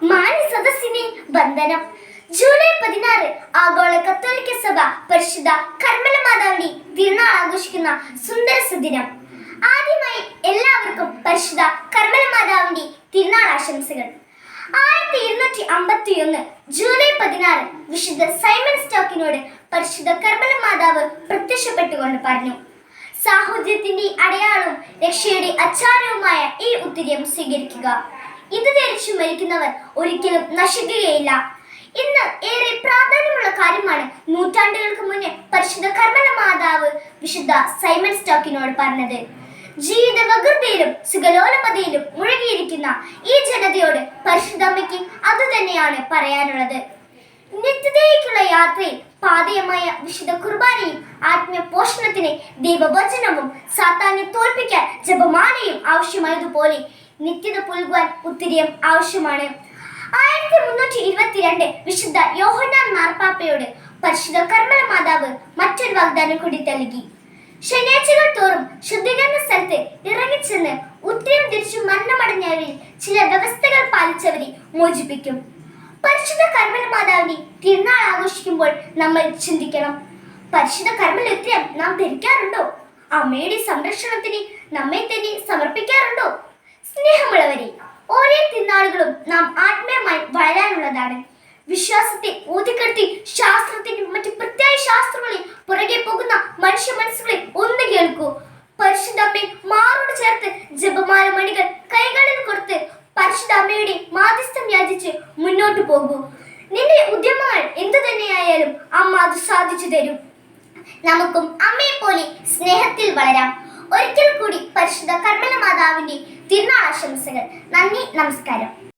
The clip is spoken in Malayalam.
മാന്യസദസ്സിനെ വന്ദനം. ജൂലൈ 16 ആഗോള കത്തോലിക്ക സഭ പരിശുദ്ധ കർമ്മല മാതാവിന്റെ തിരുനാൾ ആഘോഷിക്കുന്ന സുന്ദര സുദിനം. ആദ്യമായി എല്ലാവർക്കും പരിശുദ്ധ കർമ്മല മാതാവിന്റെ തിരുനാൾ ആശംസകൾ. 1251 ജൂലൈ 16 വിശുദ്ധ സൈമൺ സ്റ്റോക്കിനോട് പരിശുദ്ധ കർമ്മല മാതാവ് പ്രത്യക്ഷപ്പെട്ടുകൊണ്ട് പറഞ്ഞു, സാഹോദര്യത്തിന്റെ അടയാളവും രക്ഷയുടെ അച്ചാരവുമായ ഈ ഉത്തിര്യം സ്വീകരിക്കുക. ഇത് ധരിച്ചു മരിക്കുന്നവർ ഒരിക്കലും നശിക്കുകയില്ല. ഇന്ന് ഏറെ പ്രാധാന്യമുള്ള കാര്യമാണ് നൂറ്റാണ്ടുകൾക്ക് മുന്നേ പരിശുദ്ധ കർമ്മല മാതാവ് വിശുദ്ധ സൈമൺ സ്റ്റോക്കിനോട് പറഞ്ഞത്. ജീവിത വകൃതയിലും സുഖലോലപതയിലും മുഴുകിയിരിക്കുന്ന ഈ ജനതയോട് പരിശുദ്ധ അമ്മയ്ക്ക് അതുതന്നെയാണ് പറയാനുള്ളത്. നിത്യതയിലേക്കുള്ള യാത്രയിൽ പാതയമായ വിശുദ്ധ കുർബാനയും ആത്മീയ പോഷണത്തിന് ദൈവവചനവും സാത്താനെ തോൽപ്പിക്കാൻ ജപമാലയും ആവശ്യമായതുപോലെ നിത്യത പുൽകുവാൻ ഉത്തിരിയം ആവശ്യമാണ്. 1322 വിശുദ്ധ യോഹന്നാൻ മാർപ്പാപ്പയോട് പരിശുദ്ധ കർമ്മല മാതാവ് മറ്റൊരു വാഗ്ദാനം കൂടി നൽകി. ശനിയാഴ്ചകൾ തോറും ശുദ്ധീകരണ സ്ഥലത്ത് ഇറങ്ങിച്ചെന്ന് ഉത്തിരം തിരിച്ചു മരണമടഞ്ഞവരിൽ ചില വ്യവസ്ഥകൾ പാലിച്ചവരെ മോചിപ്പിക്കും. പരിശുദ്ധ കർമ്മല മാതാവിന്റെ തിരുനാൾ ആഘോഷിക്കുമ്പോൾ നമ്മൾ ചിന്തിക്കണം, പരിശുദ്ധ കർമ്മല ഉത്തിരം നാം ധരിക്കാറുണ്ടോ? അമ്മയുടെ സംരക്ഷണത്തിന് നമ്മെ തന്നെ സമർപ്പിക്കാറുണ്ടോ? സ്നേഹമുള്ളവരെ, ഓരോ തിരുനാളുകളും നാം ആത്മീയമായി വളരാനുള്ളതാണ്. വിശ്വാസത്തെ ഊതിക്കെടുത്തി ശാസ്ത്രത്തിനും മറ്റു പ്രത്യേക ശാസ്ത്രങ്ങളിൽ പുറകെ പോകുന്ന മനുഷ്യ മനസ്സുകളെ ഒന്ന് കേൾക്കൂ. പരിശുദ്ധ അമ്മയെ മാറോട് ചേർത്ത് ജപമാല മണികൾ കൈകളിൽ കൊടുത്ത് പരിശുദ്ധ അമ്മയുടെ മാധ്യസ്ഥം യാചിച്ച് മുന്നോട്ട് പോകൂ. നിന്റെ ഉദ്യമങ്ങൾ എന്തു തന്നെയായാലും അമ്മ അത് സാധിച്ചു തരും. നമുക്കും അമ്മയെ പോലെ സ്നേഹത്തിൽ വളരാം. ഒരിക്കൽ കൂടി പരിശുദ്ധ കർമ്മല മാതാവിന്റെ തിരുനാൾ ആശംസകൾ. നന്ദി, നമസ്കാരം.